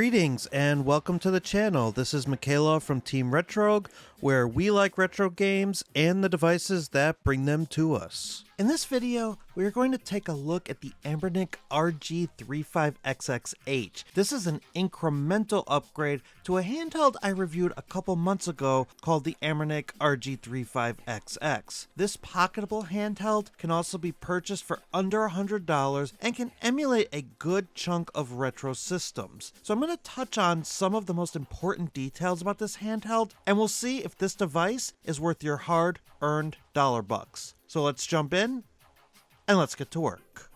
Greetings and welcome to the channel. This is Mikhailov from Team Retrogue, where we like retro games and the devices that bring them to us. In this video, we are going to take a look at the Anbernic RG35XXH. This is an incremental upgrade to a handheld I reviewed a couple months ago called the Anbernic RG35XX. This Pocketable handheld can also be purchased for under $100 and can emulate a good chunk of retro systems. So I'm going to touch on some of the most important details about this handheld, and we'll see if this device is worth your hard-earned $bucks. So let's jump in and let's get to work.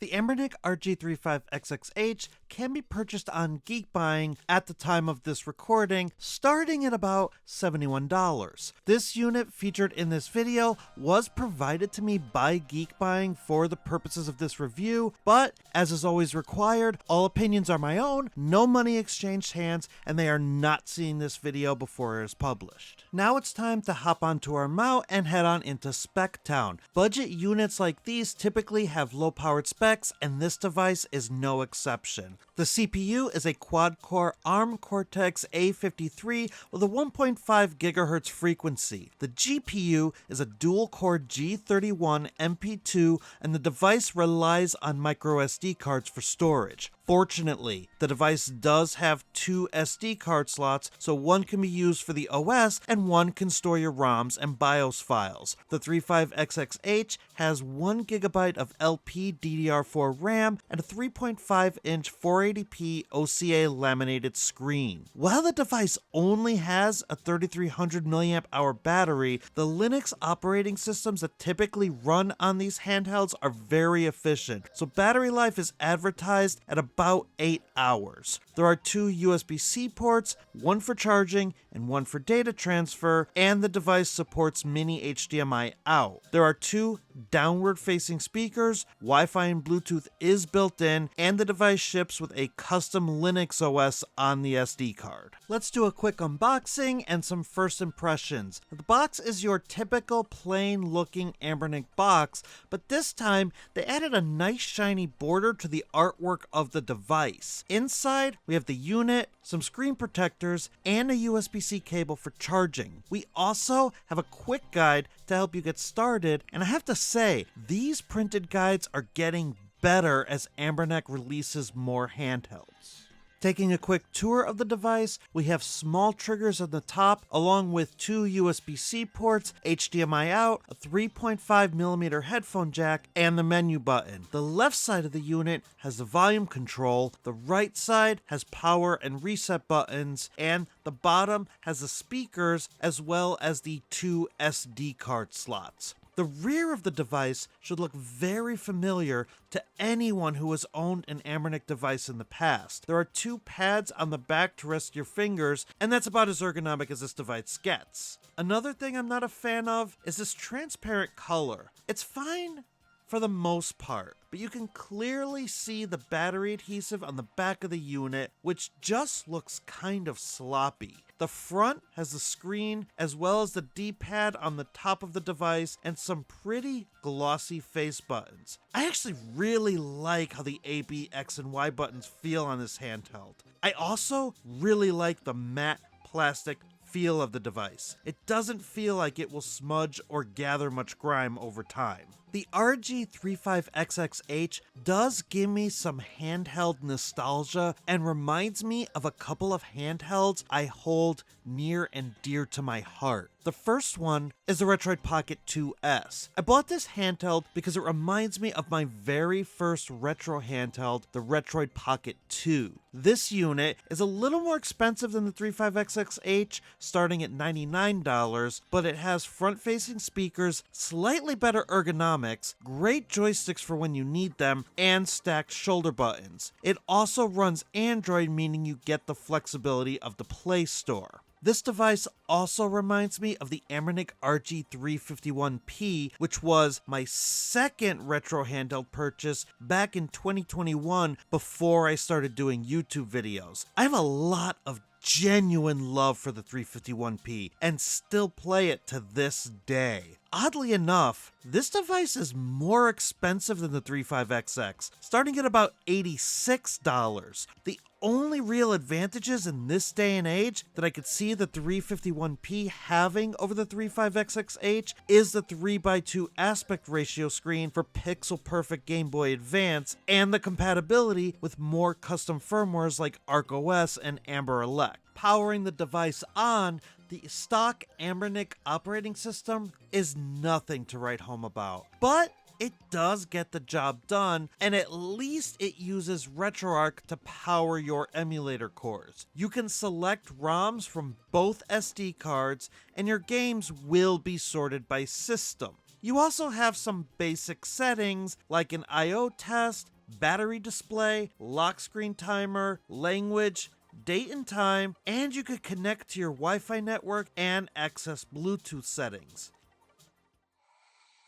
The Anbernic RG35XXH can be purchased on Geekbuying at the time of this recording, starting at about $71. This unit featured in this video was provided to me by Geekbuying for the purposes of this review, but as is always required, all opinions are my own, no money exchanged hands, and they are not seeing this video before it is published. Now it's time to hop onto our mount and head on into Spec Town. Budget units like these typically have low-powered specs, and this device is no exception. The CPU is a quad-core ARM Cortex-A53 with a 1.5 GHz frequency. The GPU is a dual-core G31 MP2, and the device relies on microSD cards for storage. Fortunately, the device does have two SD card slots, so one can be used for the OS and one can store your ROMs and BIOS files. The 35XXH has 1 GB of LPDDR4 RAM and a 3.5-inch 480p OCA laminated screen. While the device only has a 3300 mAh battery, the Linux operating systems that typically run on these handhelds are very efficient, so battery life is advertised at about 8 hours. There are two USB-C ports, one for charging and one for data transfer, and the device supports mini HDMI out. There are two downward-facing speakers, Wi-Fi and Bluetooth is built in, and the device ships with a custom Linux OS on the SD card. Let's do a quick unboxing and some first impressions. The box is your typical plain-looking Anbernic box, but this time they added a nice shiny border to the artwork of the device. Inside, we have the unit, some screen protectors, and a USB-C cable for charging. We also have a quick guide to help you get started, and I have to say, these printed guides are getting better as Anbernic releases more handhelds. Taking a quick tour of the device, we have small triggers on the top, along with two USB-C ports, HDMI out, a 3.5mm headphone jack, and the menu button. The left side of the unit has the volume control, the right side has power and reset buttons, and the bottom has the speakers as well as the two SD card slots. The rear of the device should look very familiar to anyone who has owned an Anbernic device in the past. There are two pads on the back to rest your fingers, and that's about as ergonomic as this device gets. Another thing I'm not a fan of is this transparent color. It's fine for the most part, but you can clearly see the battery adhesive on the back of the unit, which just looks kind of sloppy. The front has the screen as well as the D-pad on the top of the device and some pretty glossy face buttons. I actually really like how the A, B, X, and Y buttons feel on this handheld. I also really like the matte plastic feel of the device. It doesn't feel like it will smudge or gather much grime over time. The RG35XXH does give me some handheld nostalgia and reminds me of a couple of handhelds I hold near and dear to my heart. The first one is the Retroid Pocket 2S. I bought this handheld because it reminds me of my very first retro handheld, the Retroid Pocket 2. This unit is a little more expensive than the 35XXH, starting at $99, but it has front-facing speakers, slightly better ergonomics, great joysticks for when you need them, and stacked shoulder buttons. It also runs Android, meaning you get the flexibility of the Play Store. This device also reminds me of the Anbernic RG351P, which was my second retro handheld purchase back in 2021 before I started doing YouTube videos. I have a lot of genuine love for the 351p and still play it to this day. Oddly enough, this device is more expensive than the 35XX, starting at about $86. The only real advantages in this day and age that I could see the 351p having over the 35XXH is the 3:2 aspect ratio screen for pixel perfect Game Boy Advance and the compatibility with more custom firmwares like ArcOS and Amber Elect. Powering the device on the stock Anbernic operating system is nothing to write home about, but it does get the job done, and at least it uses RetroArch to power your emulator cores. You can select ROMs from both SD cards, and your games will be sorted by system. You also have some basic settings like an I/O test, battery display, lock screen timer, language, date and time, and you could connect to your Wi-Fi network and access Bluetooth settings.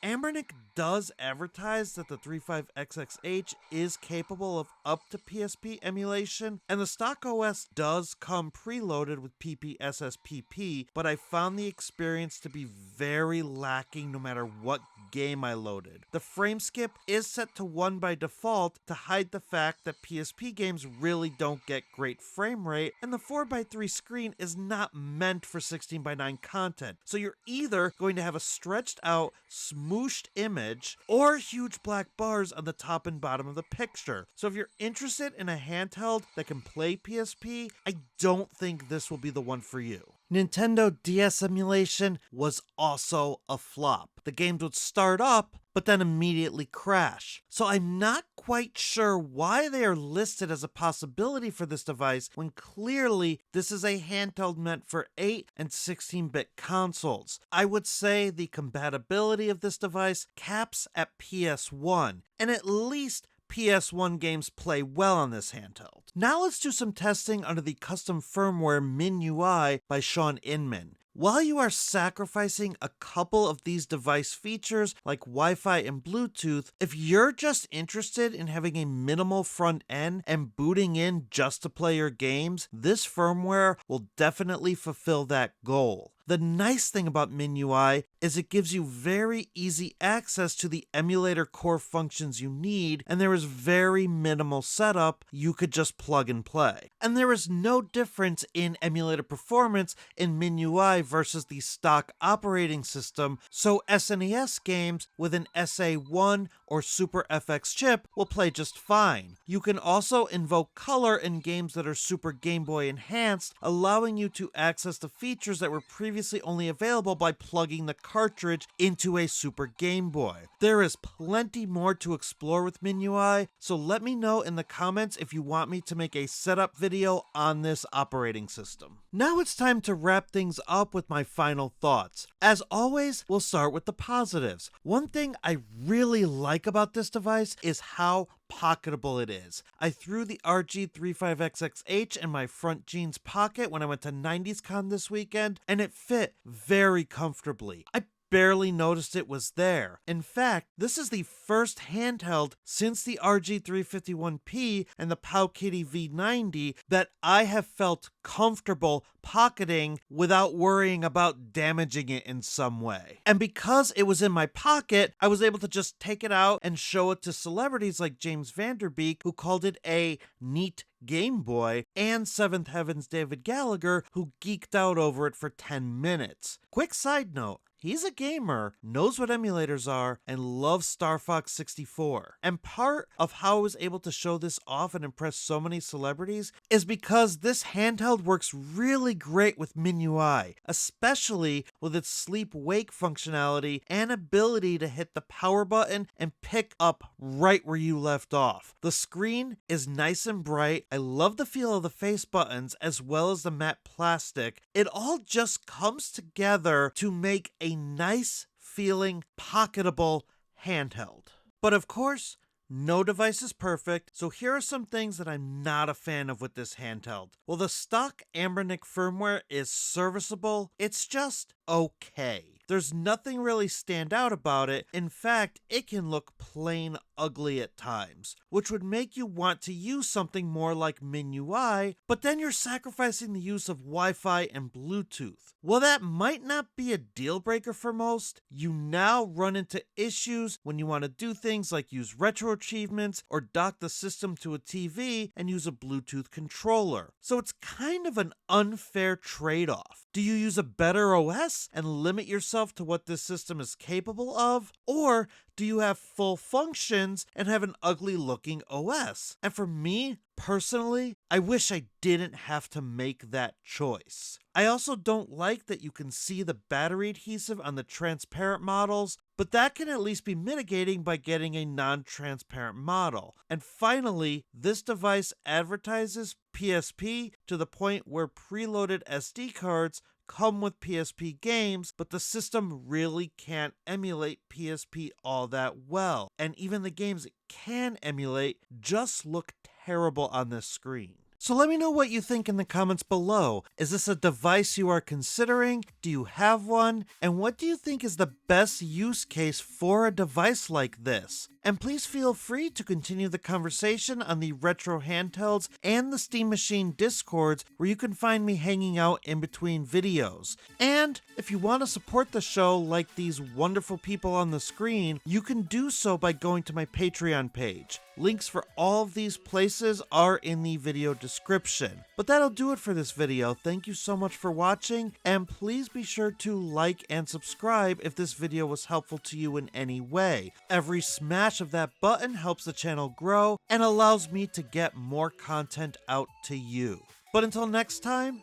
Anbernic does advertise that the 35XXH is capable of up to PSP emulation, and the stock OS does come preloaded with PPSSPP, but I found the experience to be very lacking no matter what game I loaded. The frame skip is set to 1 by default to hide the fact that PSP games really don't get great frame rate, and the 4:3 screen is not meant for 16:9 content, so you're either going to have a stretched out, smooshed image or huge black bars on the top and bottom of the picture. So if you're interested in a handheld that can play PSP, I don't think this will be the one for you. Nintendo DS emulation was also a flop. The games would start up, but then immediately crash. So I'm not quite sure why they are listed as a possibility for this device when clearly this is a handheld meant for 8 and 16-bit consoles. I would say the compatibility of this device caps at PS1, and at least PS1 games play well on this handheld. Now let's do some testing under the custom firmware MinUI by Sean Inman. While you are sacrificing a couple of these device features like Wi-Fi and Bluetooth, if you're just interested in having a minimal front end and booting in just to play your games, this firmware will definitely fulfill that goal. The nice thing about MinUI is it gives you very easy access to the emulator core functions you need, and there is very minimal setup. You could just plug and play. And there is no difference in emulator performance in MinUI versus the stock operating system, so SNES games with an SA1 or Super FX chip will play just fine. You can also invoke color in games that are Super Game Boy enhanced, allowing you to access the features that were previously only available by plugging the cartridge into a Super Game Boy. There is plenty more to explore with MinUI, so let me know in the comments if you want me to make a setup video on this operating system. Now it's time to wrap things up with my final thoughts. As always, we'll start with the positives. One thing I really like about this device is how pocketable it is. I threw the RG35XXH in my front jeans pocket when I went to 90s Con this weekend, and it fit very comfortably. I barely noticed it was there. In fact, this is the first handheld since the RG351P and the Powkitty V90 that I have felt comfortable pocketing without worrying about damaging it in some way. And because it was in my pocket, I was able to just take it out and show it to celebrities like James Vanderbeek, who called it a neat Game Boy, and Seventh Heaven's David Gallagher, who geeked out over it for 10 minutes. Quick side note, he's a gamer, knows what emulators are, and loves Star Fox 64. And part of how I was able to show this off and impress so many celebrities is because this handheld works really great with MinUI, especially with its sleep-wake functionality and ability to hit the power button and pick up right where you left off. The screen is nice and bright. I love the feel of the face buttons as well as the matte plastic. It all just comes together to make a nice feeling pocketable handheld. But of course, no device is perfect, so here are some things that I'm not a fan of with this handheld. While the stock Anbernic firmware is serviceable, it's just okay. There's nothing really stand out about it. In fact, it can look plain ugly at times, which would make you want to use something more like MinUI, but then you're sacrificing the use of Wi-Fi and Bluetooth. While that might not be a deal breaker for most, you now run into issues when you want to do things like use retro achievements or dock the system to a TV and use a Bluetooth controller. So it's kind of an unfair trade-off. Do you use a better OS and limit yourself to what this system is capable of? Or do you have full functions and have an ugly looking OS? And for me, personally, I wish I didn't have to make that choice. I also don't like that you can see the battery adhesive on the transparent models, but that can at least be mitigating by getting a non-transparent model. And finally, this device advertises PSP to the point where preloaded SD cards come with PSP games, but the system really can't emulate PSP all that well. And even the games it can emulate just look terrible on this screen. So let me know what you think in the comments below. Is this a device you are considering? Do you have one? And what do you think is the best use case for a device like this? And please feel free to continue the conversation on the Retro Handhelds and the Steam Machine Discords, where you can find me hanging out in between videos. And if you want to support the show like these wonderful people on the screen, you can do so by going to my Patreon page. Links for all of these places are in the video description. But that'll do it for this video. Thank you so much for watching, and please be sure to like and subscribe if this video was helpful to you in any way. Every smash of that button helps the channel grow and allows me to get more content out to you. But until next time,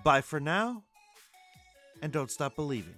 bye for now, and don't stop believing.